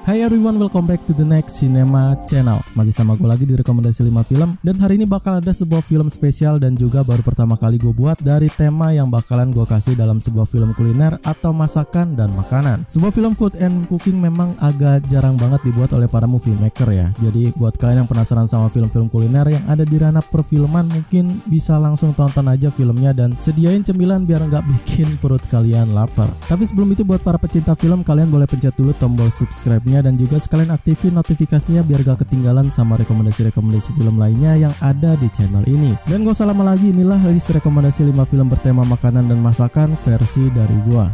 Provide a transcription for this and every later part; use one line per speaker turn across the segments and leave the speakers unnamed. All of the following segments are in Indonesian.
Hai everyone, welcome back to the next cinema channel. Masih sama gue lagi di rekomendasi 5 film. Dan hari ini bakal ada sebuah film spesial dan juga baru pertama kali gue buat dari tema yang bakalan gue kasih dalam sebuah film kuliner atau masakan dan makanan. Sebuah film food and cooking memang agak jarang banget dibuat oleh para movie maker ya. Jadi buat kalian yang penasaran sama film-film kuliner yang ada di ranah perfilman, mungkin bisa langsung tonton aja filmnya dan sediain cemilan biar nggak bikin perut kalian lapar. Tapi sebelum itu, buat para pecinta film, kalian boleh pencet dulu tombol subscribe-nya dan juga sekalian aktifin notifikasinya biar gak ketinggalan sama rekomendasi-rekomendasi film lainnya yang ada di channel ini. Dan gak usah lama lagi, inilah list rekomendasi 5 film bertema makanan dan masakan versi dari gua.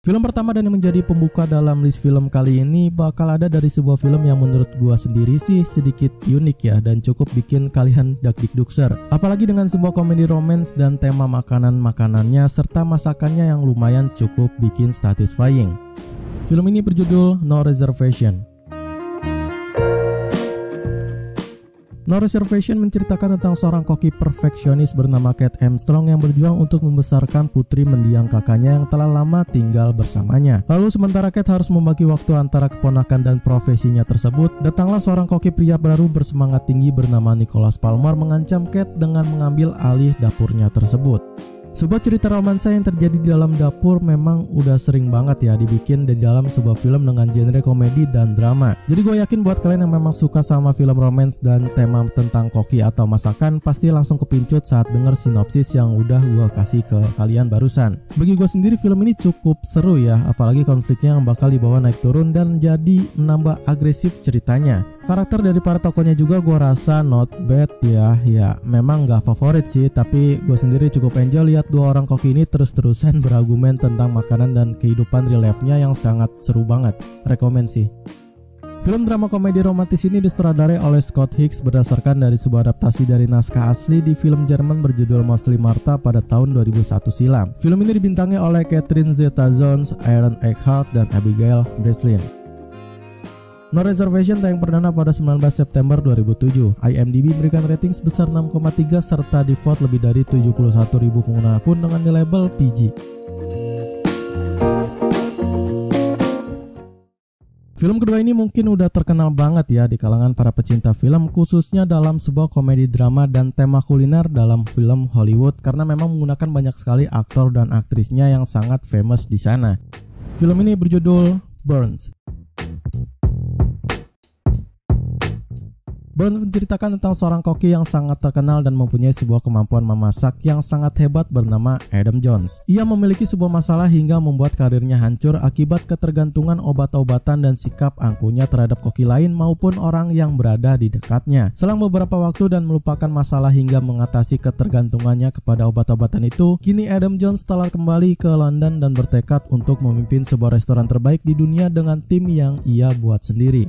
Film pertama dan yang menjadi pembuka dalam list film kali ini bakal ada dari sebuah film yang menurut gua sendiri sih sedikit unik ya, dan cukup bikin kalian dak-dik-dukser. Apalagi dengan sebuah komedi romance dan tema makanan-makanannya serta masakannya yang lumayan cukup bikin satisfying. Film ini berjudul No Reservation. No Reservation menceritakan tentang seorang koki perfeksionis bernama Kate Armstrong yang berjuang untuk membesarkan putri mendiang kakaknya yang telah lama tinggal bersamanya. Lalu sementara Kate harus membagi waktu antara keponakan dan profesinya tersebut, datanglah seorang koki pria baru bersemangat tinggi bernama Nicholas Palmer mengancam Kate dengan mengambil alih dapurnya tersebut. Sebuah cerita romansa yang terjadi di dalam dapur memang udah sering banget ya dibikin di dalam sebuah film dengan genre komedi dan drama. Jadi gue yakin buat kalian yang memang suka sama film romance dan tema tentang koki atau masakan, pasti langsung kepincut saat denger sinopsis yang udah gue kasih ke kalian barusan. Bagi gue sendiri film ini cukup seru ya, apalagi konfliknya yang bakal dibawa naik turun dan jadi menambah agresif ceritanya. Karakter dari para tokohnya juga gue rasa not bad ya. Ya memang gak favorit sih, tapi gue sendiri cukup enjoy lihat dua orang koki ini terus-terusan berargumen tentang makanan dan kehidupan real life-nya yang sangat seru banget. Rekomen sih. Film drama komedi romantis ini disutradarai oleh Scott Hicks berdasarkan dari sebuah adaptasi dari naskah asli di film Jerman berjudul Mostly Martha pada tahun 2001 silam. Film ini dibintangi oleh Catherine Zeta-Jones, Aaron Eckhart, dan Abigail Breslin. No Reservation tayang perdana pada 19 September 2007. IMDb memberikan rating sebesar 6,3 serta di-vote lebih dari 71.000 pengguna akun dengan label PG. Film kedua ini mungkin udah terkenal banget ya di kalangan para pecinta film, khususnya dalam sebuah komedi drama dan tema kuliner dalam film Hollywood, karena memang menggunakan banyak sekali aktor dan aktrisnya yang sangat famous di sana. Film ini berjudul Burns. Burns menceritakan tentang seorang koki yang sangat terkenal dan mempunyai sebuah kemampuan memasak yang sangat hebat bernama Adam Jones. Ia memiliki sebuah masalah hingga membuat karirnya hancur akibat ketergantungan obat-obatan dan sikap angkuhnya terhadap koki lain maupun orang yang berada di dekatnya. Selang beberapa waktu dan melupakan masalah hingga mengatasi ketergantungannya kepada obat-obatan itu, kini Adam Jones telah kembali ke London dan bertekad untuk memimpin sebuah restoran terbaik di dunia dengan tim yang ia buat sendiri.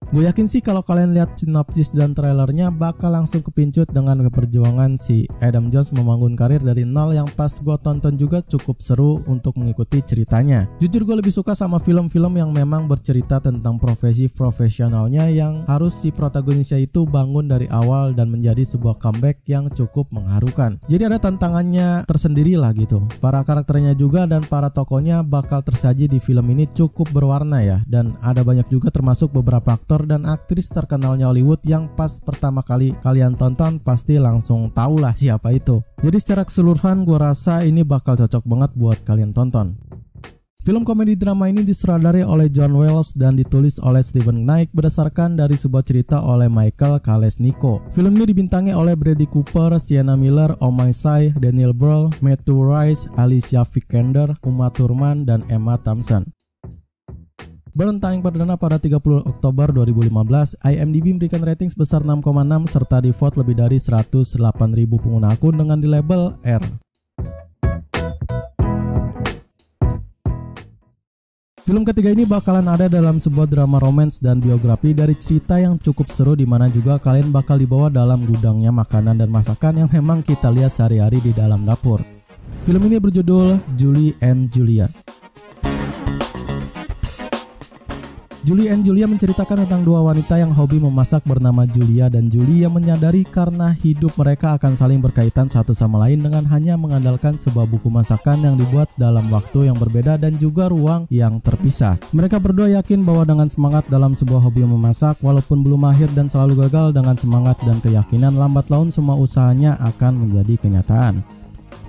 Gue yakin sih kalau kalian lihat sinopsis dan trailernya bakal langsung kepincut dengan perjuangan si Adam Jones membangun karir dari nol yang pas gue tonton juga cukup seru untuk mengikuti ceritanya. Jujur gue lebih suka sama film-film yang memang bercerita tentang profesi profesionalnya yang harus si protagonisnya itu bangun dari awal dan menjadi sebuah comeback yang cukup mengharukan. Jadi ada tantangannya tersendiri lah gitu. Para karakternya juga dan para tokohnya bakal tersaji di film ini cukup berwarna ya, dan ada banyak juga termasuk beberapa aktor dan aktris terkenalnya Hollywood yang pas pertama kali kalian tonton pasti langsung tahu lah siapa itu. Jadi secara keseluruhan gue rasa ini bakal cocok banget buat kalian tonton. Film komedi drama ini disutradarai oleh John Wells dan ditulis oleh Steven Knight berdasarkan dari sebuah cerita oleh Michael Kalesniko. Film ini dibintangi oleh Bradley Cooper, Sienna Miller, Omai Sy, Daniel Brühl, Matthew Rice, Alicia Vikander, Uma Thurman, dan Emma Thompson. Burns tayang perdana pada 30 Oktober 2015. IMDb memberikan rating sebesar 6,6 serta di-vote lebih dari 108.000 pengguna akun dengan di label R. Film ketiga ini bakalan ada dalam sebuah drama romance dan biografi dari cerita yang cukup seru, di mana juga kalian bakal dibawa dalam gudangnya makanan dan masakan yang memang kita lihat sehari-hari di dalam dapur. Film ini berjudul Julie and Julia. Julie and Julia menceritakan tentang dua wanita yang hobi memasak bernama Julia dan Julie yang menyadari karena hidup mereka akan saling berkaitan satu sama lain dengan hanya mengandalkan sebuah buku masakan yang dibuat dalam waktu yang berbeda dan juga ruang yang terpisah. Mereka berdua yakin bahwa dengan semangat dalam sebuah hobi memasak, walaupun belum mahir dan selalu gagal, dengan semangat dan keyakinan lambat laun semua usahanya akan menjadi kenyataan.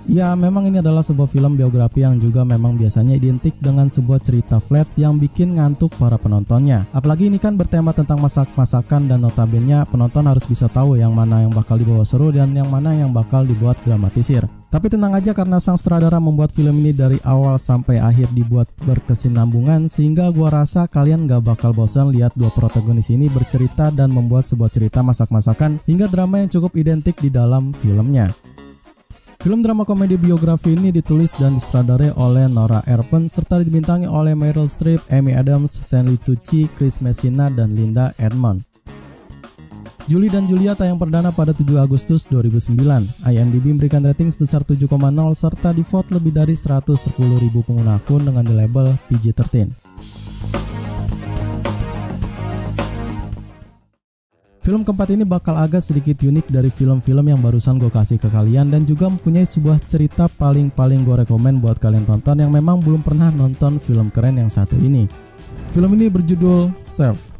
Ya, memang ini adalah sebuah film biografi yang juga memang biasanya identik dengan sebuah cerita flat yang bikin ngantuk para penontonnya. Apalagi ini kan bertema tentang masak-masakan dan notabene penonton harus bisa tahu yang mana yang bakal dibawa seru dan yang mana yang bakal dibuat dramatisir. Tapi tenang aja karena sang sutradara membuat film ini dari awal sampai akhir dibuat berkesinambungan sehingga gua rasa kalian gak bakal bosan lihat dua protagonis ini bercerita dan membuat sebuah cerita masak-masakan hingga drama yang cukup identik di dalam filmnya. Film drama komedi biografi ini ditulis dan disutradarai oleh Nora Ephron serta dibintangi oleh Meryl Streep, Amy Adams, Stanley Tucci, Chris Messina, dan Linda Edmond. Julie dan Julia tayang perdana pada 7 Agustus 2009. IMDb memberikan rating sebesar 7,0 serta di-vote lebih dari 110.000 pengguna akun dengan di label PG-13. Film keempat ini bakal agak sedikit unik dari film-film yang barusan gue kasih ke kalian dan juga mempunyai sebuah cerita paling gue rekomen buat kalian tonton yang memang belum pernah nonton film keren yang satu ini. Film ini berjudul Chef.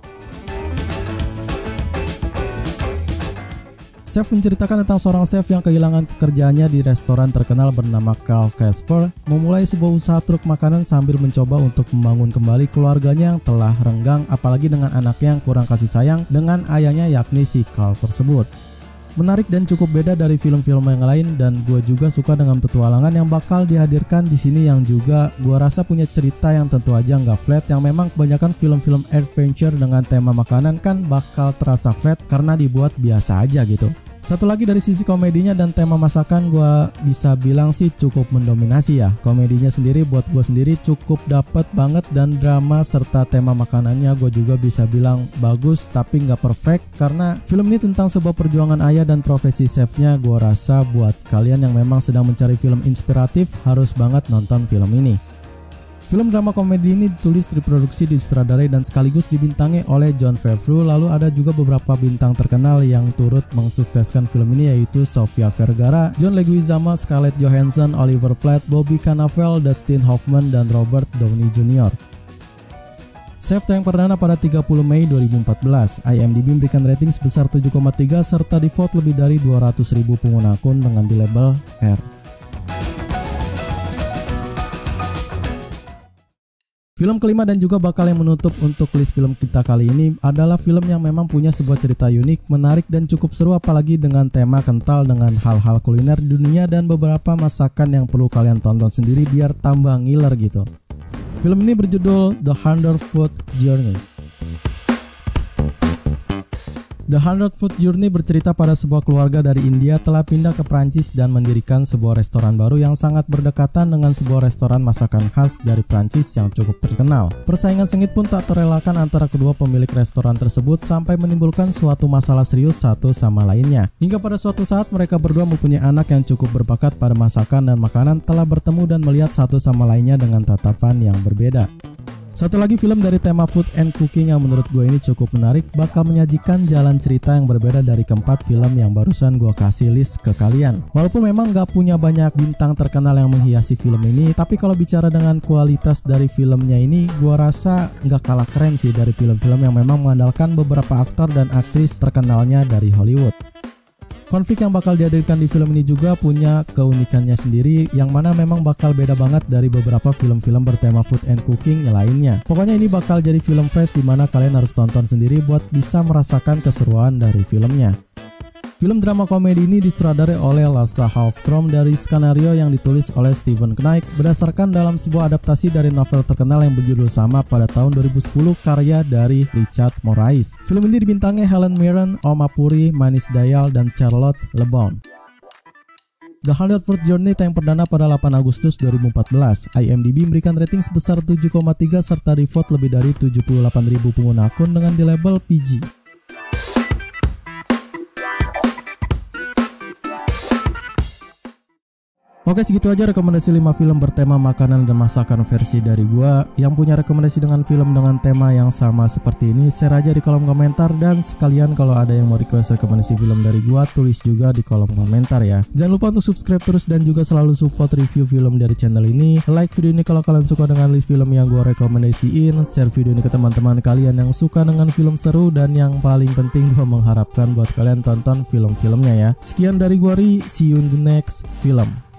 Chef menceritakan tentang seorang chef yang kehilangan pekerjaannya di restoran terkenal bernama Carl Casper, memulai sebuah usaha truk makanan sambil mencoba untuk membangun kembali keluarganya yang telah renggang, apalagi dengan anaknya yang kurang kasih sayang dengan ayahnya yakni si Carl tersebut. Menarik dan cukup beda dari film-film yang lain dan gue juga suka dengan petualangan yang bakal dihadirkan di sini yang juga gue rasa punya cerita yang tentu aja nggak flat, yang memang kebanyakan film-film adventure dengan tema makanan kan bakal terasa flat karena dibuat biasa aja gitu. Satu lagi dari sisi komedinya dan tema masakan gue bisa bilang sih cukup mendominasi ya. Komedinya sendiri buat gue sendiri cukup dapet banget dan drama serta tema makanannya gue juga bisa bilang bagus tapi nggak perfect karena film ini tentang sebuah perjuangan ayah dan profesi chefnya. Gue rasa buat kalian yang memang sedang mencari film inspiratif harus banget nonton film ini. Film drama komedi ini ditulis, diproduksi, disutradarai dan sekaligus dibintangi oleh Jon Favreau. Lalu ada juga beberapa bintang terkenal yang turut mensukseskan film ini yaitu Sofia Vergara, John Leguizamo, Scarlett Johansson, Oliver Platt, Bobby Cannavale, Dustin Hoffman, dan Robert Downey Jr. Chef tayang perdana pada 30 Mei 2014. IMDb memberikan rating sebesar 7,3 serta di-vote lebih dari 200.000 pengguna akun dengan di label R. Film kelima dan juga bakal yang menutup untuk list film kita kali ini adalah film yang memang punya sebuah cerita unik, menarik dan cukup seru apalagi dengan tema kental dengan hal-hal kuliner di dunia dan beberapa masakan yang perlu kalian tonton sendiri biar tambah ngiler gitu. Film ini berjudul The 100 Foot Journey. The 100 Foot Journey bercerita pada sebuah keluarga dari India telah pindah ke Prancis dan mendirikan sebuah restoran baru yang sangat berdekatan dengan sebuah restoran masakan khas dari Prancis yang cukup terkenal. Persaingan sengit pun tak terelakkan antara kedua pemilik restoran tersebut sampai menimbulkan suatu masalah serius satu sama lainnya. Hingga pada suatu saat mereka berdua mempunyai anak yang cukup berbakat pada masakan dan makanan telah bertemu dan melihat satu sama lainnya dengan tatapan yang berbeda. Satu lagi film dari tema food and cooking yang menurut gue ini cukup menarik, bakal menyajikan jalan cerita yang berbeda dari keempat film yang barusan gue kasih list ke kalian. Walaupun memang gak punya banyak bintang terkenal yang menghiasi film ini, tapi kalau bicara dengan kualitas dari filmnya ini, gue rasa gak kalah keren sih dari film-film yang memang mengandalkan beberapa aktor dan aktris terkenalnya dari Hollywood. Konflik yang bakal dihadirkan di film ini juga punya keunikannya sendiri yang mana memang bakal beda banget dari beberapa film-film bertema food and cooking lainnya. Pokoknya ini bakal jadi film fresh dimana kalian harus tonton sendiri buat bisa merasakan keseruan dari filmnya. Film drama komedi ini disutradarai oleh Lasse Hallström dari skenario yang ditulis oleh Stephen Knight berdasarkan dalam sebuah adaptasi dari novel terkenal yang berjudul sama pada tahun 2010 karya dari Richard Morais. Film ini dibintangi Helen Mirren, Oma Puri, Manis Dayal, dan Charlotte Le Bon. The 100 Foot Journey tayang perdana pada 8 Agustus 2014. IMDb memberikan rating sebesar 7,3 serta di-vote lebih dari 78.000 pengguna akun dengan di label PG. Oke, segitu aja rekomendasi 5 film bertema makanan dan masakan versi dari gua. Yang punya rekomendasi dengan film dengan tema yang sama seperti ini, share aja di kolom komentar. Dan sekalian kalau ada yang mau request rekomendasi film dari gua, tulis juga di kolom komentar ya. Jangan lupa untuk subscribe terus dan juga selalu support review film dari channel ini. Like video ini kalau kalian suka dengan list film yang gua rekomendasiin. Share video ini ke teman-teman kalian yang suka dengan film seru. Dan yang paling penting, gua mengharapkan buat kalian tonton film-filmnya ya. Sekian dari gua Ri, see you in the next film.